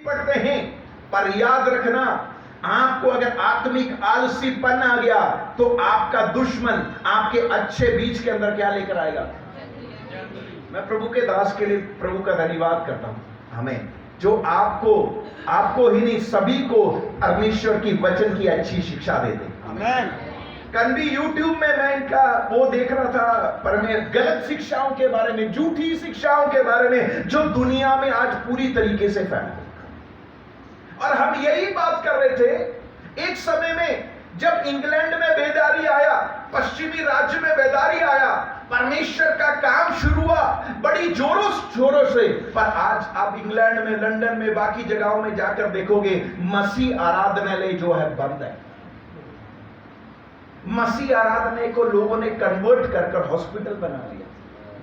पढ़ते हैं, पर याद रखना, आपको अगर आत्मिक आलसीपन आ गया तो आपका दुश्मन आपके अच्छे बीज के अंदर क्या लेकर आएगा? मैं प्रभु के दास के लिए प्रभु का धन्यवाद करता हूं, हमें जो आपको ही नहीं सभी को परमेश्वर की वचन की अच्छी शिक्षा देते। आमेन। कल भी YouTube में मैं इनका वो देख रहा था, पर मैं गलत शिक्षाओं के बारे में, झूठी शिक्षाओं के बारे में जो दुनिया में आज पूरी तरीके से फैला। और हम यही बात कर रहे थे एक समय में जब इंग्लैंड में बेदारी आया, पश्चिमी राज्य में बेदारी आया, परमेश्वर का काम शुरू हुआ बड़ी जोरों शोरों से। पर आज आप इंग्लैंड में, लंदन में, बाकी जगहों में जाकर देखोगे मसीह आराधनालय जो है बंद है। मसीह आराधना को लोगों ने कन्वर्ट कर हॉस्पिटल बना लिया।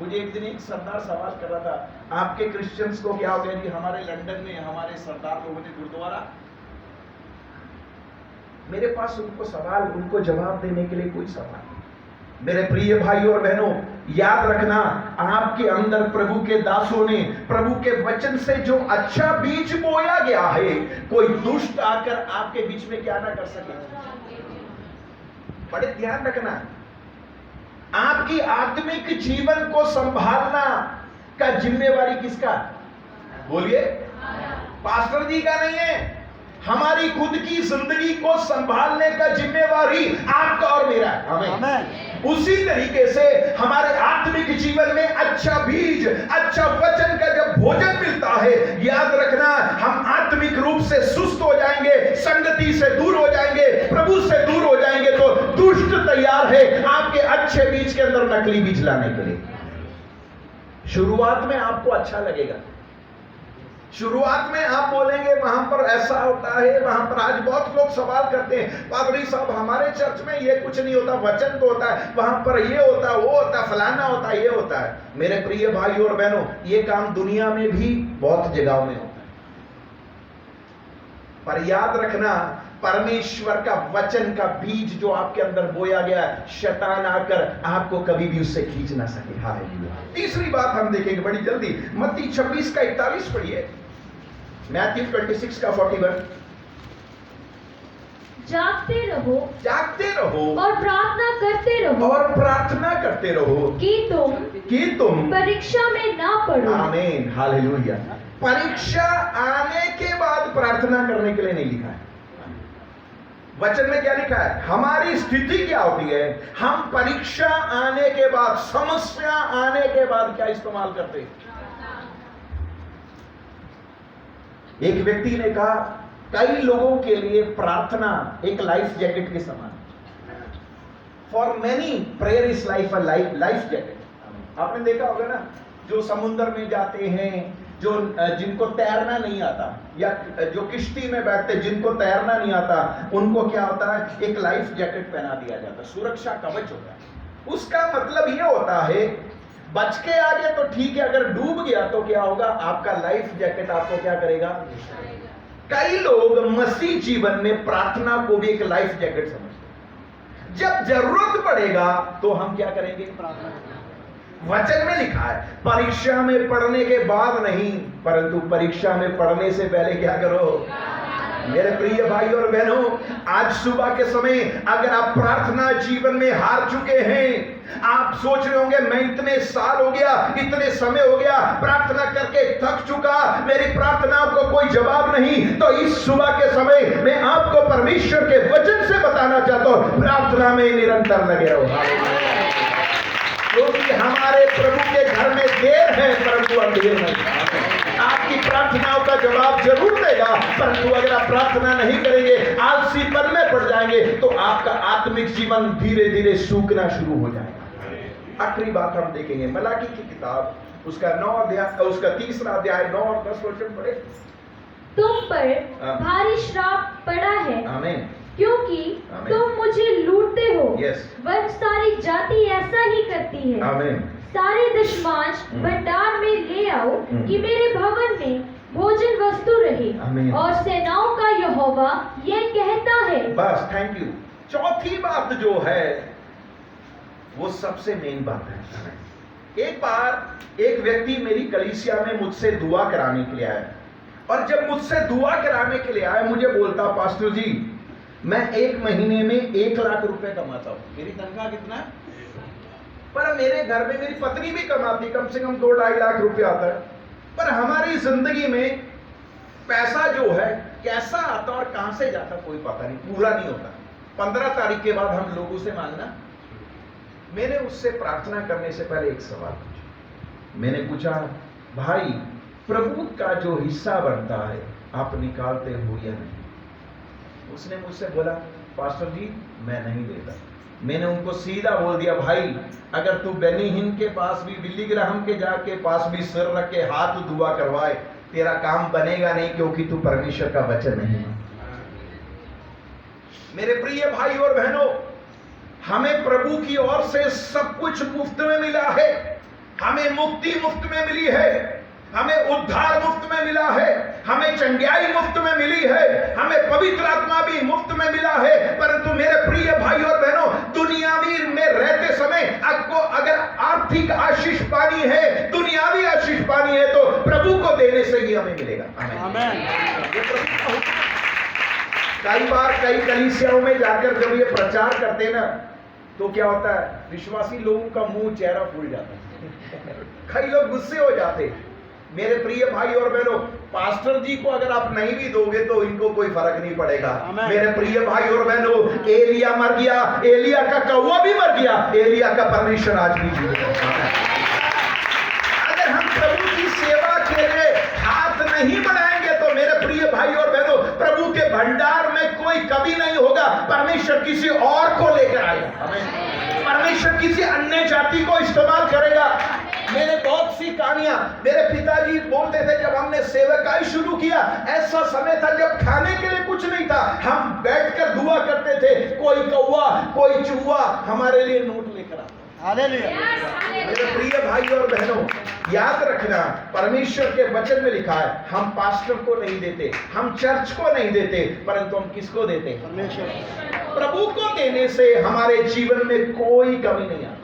मुझे एक दिन एक सरदार सवाल कर रहा था, आपके क्रिश्चियंस को क्या हो गया जी? हमारे लंदन में हमारे सरदार लोगों ने गुरुद्वारा। मेरे पास उनको जवाब देने के लिए कोई सवाल नहीं। मेरे प्रिय भाइयों और बहनों, याद रखना, आपके अंदर प्रभु के दासों ने प्रभु के वचन से जो अच्छा बीज बोया गया है, कोई दुष्ट आकर आपके बीच में क्या ना कर सके। बड़े ध्यान रखना, आपकी आत्मिक जीवन को संभालना का जिम्मेवारी किसका? बोलिए, पास्टर जी का नहीं है। हमारी खुद की जिंदगी को संभालने का जिम्मेवारी आपका और मेरा है। हमें उसी तरीके से हमारे आत्मिक जीवन में अच्छा बीज, अच्छा वचन का जब भोजन मिलता है, याद रखना, हम आत्मिक रूप से सुस्त हो जाएंगे, संगति से दूर हो जाएंगे, प्रभु से दूर हो जाएंगे, तो दुष्ट तैयार है आपके अच्छे बीज के अंदर नकली बीज लाने के लिए। शुरुआत में आपको अच्छा लगेगा, शुरुआत में आप बोलेंगे वहां पर ऐसा होता है, वहां पर। आज बहुत लोग सवाल करते हैं, पादरी साहब हमारे चर्च में ये कुछ नहीं होता, वचन तो होता है, वहां पर ये होता है, वो होता है, फलाना होता है, ये होता है। मेरे प्रिय भाइयों और बहनों, ये काम दुनिया में भी बहुत जगहों में होता है, पर याद रखना, परमेश्वर का वचन का बीज जो आपके अंदर बोया गया, शैतान आकर आपको कभी भी उससे खींच ना सके। हालेलुया। तीसरी बात हम देखेंगे बड़ी जल्दी, मत्ती 26 का 41 पढ़िए, मैथ्यू 26 का 41। जागते रहो और प्रार्थना करते रहो कि तुम परीक्षा में ना पड़ो। आमीन, हालेलुया। परीक्षा आने के बाद प्रार्थना करने के लिए नहीं लिखा है। वचन में क्या लिखा है? हमारी स्थिति क्या होती है, हम परीक्षा आने के बाद, समस्या आने के बाद क्या इस्तेमाल करते हैं? एक व्यक्ति ने कहा, कई लोगों के लिए प्रार्थना एक लाइफ जैकेट के समान। For many prayer is life life jacket. आपने देखा होगा ना, जो समुद्र में जाते हैं, जो जिनको तैरना नहीं आता, या जो किश्ती में बैठते जिनको तैरना नहीं आता, उनको क्या होता है? एक लाइफ जैकेट पहना दिया जाता है, सुरक्षा कवच होता है। उसका मतलब यह होता है, बच के आ गए तो ठीक है, अगर डूब गया तो क्या होगा? आपका लाइफ जैकेट आपको क्या करेगा? कई लोग मसीह जीवन में प्रार्थना को भी एक लाइफ जैकेट समझते हैं। जब जरूरत पड़ेगा तो हम क्या करेंगे? प्रार्थना। वचन में लिखा है, परीक्षा में पढ़ने के बाद नहीं, परंतु परीक्षा में पढ़ने से पहले क्या करो? मेरे प्रिय भाई और बहनों, आज सुबह के समय अगर आप प्रार्थना जीवन में हार चुके हैं, आप सोच रहे होंगे मैं इतने साल हो गया, इतने समय हो गया प्रार्थना करके थक चुका, मेरी प्रार्थनाओं को कोई जवाब नहीं, तो इस सुबह के समय मैं आपको परमेश्वर के वचन से बताना चाहता हूं, प्रार्थना में निरंतर लगे रहो, क्योंकि हमारे प्रभु के घर में देर है परंतु अंधेर नहीं। आपकी प्रार्थनाओं का जवाब जरूर देगा, परंतु अगर आप प्रार्थना नहीं करेंगे, आलसीपन में पड़ जाएंगे, तो आपका आत्मिक जीवन धीरे धीरे सूखना शुरू हो जाएगा। आखिरी बात हम देखेंगे, मलाकी की किताब, उसका 9 अध्याय, उसका 3रा अध्याय 9 और 10 वचन पढ़े। तुम पर भारी श्राप पड़ा है, आमीन, क्योंकि तुम मुझे लूटते हो। वह सारी जाति ऐसा ही करती है। आमीन। सारे दशमांश भंडार में ले आओ कि मेरे भवन में भोजन वस्तु रहे। और सेनाओं का यहोवा ये कहता है। बस, थैंक यू। चौथी बात जो है वो सबसे मेन बात है। एक बार एक व्यक्ति मेरी कलीसिया में मुझसे दुआ कराने के लिए आया, और जब मुझसे दुआ कराने के लिए आए, मुझे बोलता, पास्टर जी मैं 1 महीने में 1 लाख रुपए कमाता हूं। मेरी तनख्वाह कितना है? पर मेरे घर में मेरी पत्नी भी कमाती, कम से कम 2-2.5 लाख रुपए आता है। पर हमारी जिंदगी में पैसा जो है कैसा आता और कहां से जाता कोई पता नहीं, पूरा नहीं होता। 15 तारीख के बाद हम लोगों से मांगना। मैंने उससे प्रार्थना करने से पहले एक सवाल पूछा। मैंने पूछा, भाई प्रभु का जो हिस्सा बनता है आप निकालते हो या नहीं? उसने मुझसे बोला, पास्टर जी मैं नहीं देता। मैंने उनको सीधा बोल दिया, भाई अगर तू बेनी हिन के पास भी, बिल्ली ग्राहम के जाके पास भी सिर रख के हाथ दुआ करवाए, तेरा काम बनेगा नहीं, क्योंकि तू परमेश्वर का वचन नहीं है। मेरे प्रिय भाई और बहनों, हमें प्रभु की ओर से सब कुछ मुफ्त में मिला है। हमें मुक्ति मुफ्त में मिली है, हमें उद्धार मुफ्त में मिला है, हमें चंगाई मुफ्त में मिली है, हमें पवित्र आत्मा भी मुफ्त में मिला है। परंतु मेरे प्रिय भाई और बहनों, दुनियावी में रहते समय आपको अगर आर्थिक आशीष पानी है, दुनियावी आशीष पानी है, तो प्रभु को देने से ही हमें मिलेगा। आमीन। कई बार कई कलीसियाओं में जाकर जब ये प्रचार करते हैं ना, तो क्या होता है, विश्वासी लोगों का मुंह चेहरा फूल जाता है। कई लोग गुस्से हो जाते। मेरे प्रिय भाई और बहनों, पास्टर जी को अगर आप नहीं भी दोगे तो इनको कोई फर्क नहीं पड़ेगा। मेरे प्रिय भाई और बहनों, एलिया मर गया, एलिया का कौवा भी मर गया, एलिया का परमेश्वर आज भी जीवित है। अगर हम प्रभु की सेवा के लिए हाथ नहीं बढ़ाएंगे तो मेरे प्रिय भाई और बहनों, प्रभु के भंडार में कोई कमी नहीं होगा। परमेश्वर किसी और को लेकर आएगा, परमेश्वर किसी अन्य जाति को इस्तेमाल करेगा। मैंने बहुत सी कहानियां, मेरे पिताजी बोलते थे, जब हमने सेवकाई शुरू किया, ऐसा समय था जब खाने के लिए कुछ नहीं था, हम बैठकर दुआ करते थे, कोई कौवा कोई चूहा हमारे लिए नोट लेकर आता। मेरे प्रिय भाई और बहनों, याद रखना, परमेश्वर के वचन में लिखा है, हम पास्टर को नहीं देते, हम चर्च को नहीं देते, परंतु हम किसको देते हैं? परमेश्वर। प्रभु को देने से हमारे जीवन में कोई कमी नहीं आती।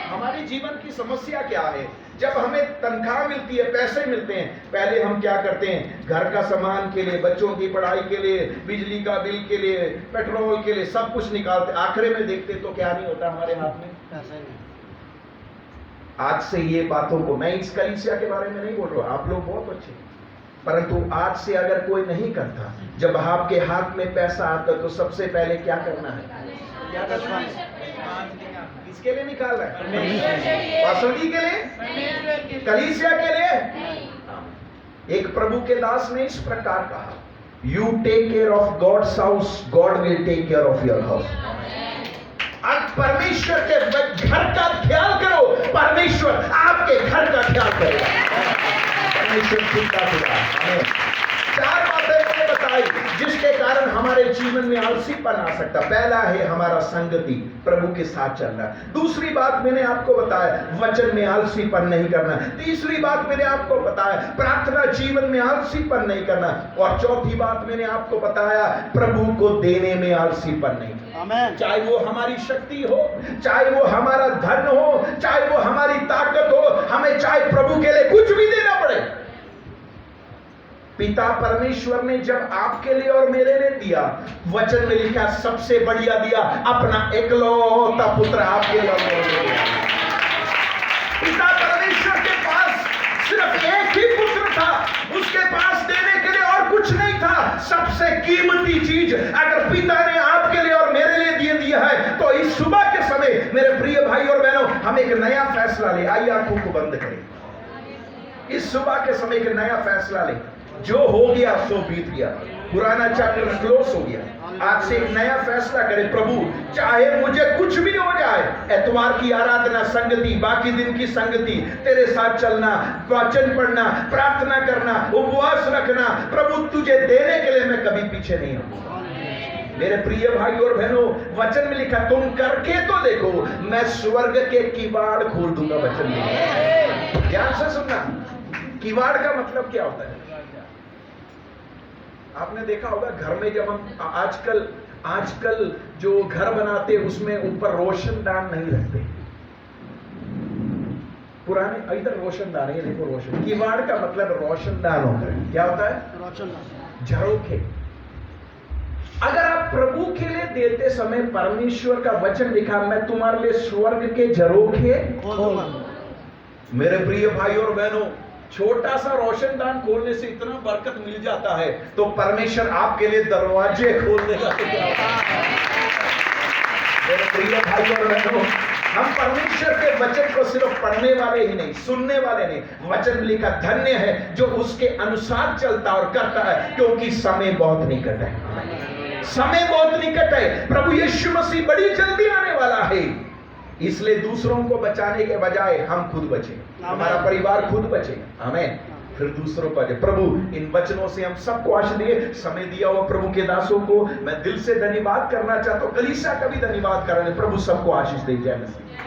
हमारे जीवन की समस्या क्या है? जब हमें तनख्वाह मिलती है, पैसे मिलते हैं, पहले हम क्या करते हैं? घर का सामान के लिए, बच्चों की पढ़ाई के लिए, बिजली का बिल के लिए, पेट्रोल के लिए सब कुछ निकालते। आखिर में देखते तो क्या नहीं होता हमारे हाथ में? आज से ये बातों को, मैं इस कलीसिया के बारे में नहीं बोल रहा, आप लोग बहुत अच्छे, परंतु आज से अगर कोई नहीं करता, जब आपके हाथ में पैसा आता तो सबसे पहले क्या करना है? क्या करना है? किसके लिए निकाल रहा है? पास्टर जी के लिए? कलीसिया के लिए? एक प्रभु के दास ने इस प्रकार कहा, you take care of God's house, God will take care of your house. आप परमेश्वर के घर का ख्याल करो, परमेश्वर आपके घर का ख्याल करेगा। परमेश्वर चिंता करेगा। 4 बातें मैंने बताई जिसके कारण हमारे जीवन में आलसीपन आ सकता। पहला है हमारा संगति, प्रभु के साथ चलना। दूसरी बात मैंने आपको बताया, वचन में आलसीपन नहीं करना। तीसरी बात मैंने आपको बताया, प्रार्थना जीवन में आलसीपन नहीं करना। और चौथी बात मैंने आपको बताया, प्रभु को देने में आलसीपन नहीं करना। चाहे वो हमारी शक्ति हो, चाहे वो हमारा धन हो, चाहे वो हमारी ताकत हो, हमें चाहे प्रभु के लिए कुछ भी देना पड़े। पिता परमेश्वर ने जब आपके लिए और मेरे लिए दिया, वचन में लिखा सबसे बढ़िया दिया, अपना एकलौता पुत्र आपके लिए और मेरे लिए दिया। पिता परमेश्वर के पास सिर्फ एक ही पुत्र था, उसके पास देने के लिए और कुछ नहीं था। सबसे कीमती चीज अगर पिता ने आपके लिए और मेरे लिए दे दिया है, तो इस सुबह के समय मेरे प्रिय भाई और बहनों, हम एक नया फैसला ले। आइए आंखों को बंद करें। इस सुबह के समय एक नया फैसला ले। जो हो गया सो बीत गया, पुराना चैप्टर क्लोज हो गया। आज से एक नया फैसला करें, प्रभु चाहे मुझे कुछ भी हो जाए, एतवार की आराधना, संगति, बाकी दिन की संगति, तेरे साथ चलना, वचन पढ़ना, प्रार्थना करना, उपवास रखना, प्रभु तुझे देने के लिए मैं कभी पीछे नहीं हूं। मेरे प्रिय भाई और बहनों, वचन में लिखा, तुम करके तो देखो, मैं स्वर्ग के किवाड़ खोल दूंगा। वचन में ध्यान से सुनना, किवाड़ का मतलब क्या होता है? आपने देखा होगा घर में जब हम आजकल जो घर बनाते उसमें ऊपर रोशनदान नहीं रखते। पुराने इधर रोशनदान, ये देखो रोशन, किवाड़ का मतलब रोशनदान होता है। क्या होता है? झरोखे। अगर आप प्रभु के लिए देते समय परमेश्वर का वचन लिखा, मैं तुम्हारे लिए स्वर्ग के झरोखे खोलूंगा। मेरे प्रिय भाई और बहनों, छोटा सा रोशनदान खोलने से इतना बरकत मिल जाता है, तो परमेश्वर आपके लिए दरवाजे खोल देगा। मेरे प्रिय भाई और बहनों, हम परमेश्वर के वचन को सिर्फ पढ़ने वाले ही नहीं, सुनने वाले नहीं, वचन लिखा धन्य है जो उसके अनुसार चलता और करता है, क्योंकि समय बहुत निकट है। समय बहुत निकट है। प्रभु यीशु मसीह बड़ी जल्दी आने वाला है। इसलिए दूसरों को बचाने के बजाय हम खुद बचे, हमारा परिवार खुद बचे। आमीन। फिर दूसरों को बचे। प्रभु इन वचनों से हम सबको आशीष दिए। समय दिया हुआ प्रभु के दासों को मैं दिल से धन्यवाद करना चाहता हूँ। कलीसिया का भी धन्यवाद करने। प्रभु सबको आशीष दे। जय मसीह।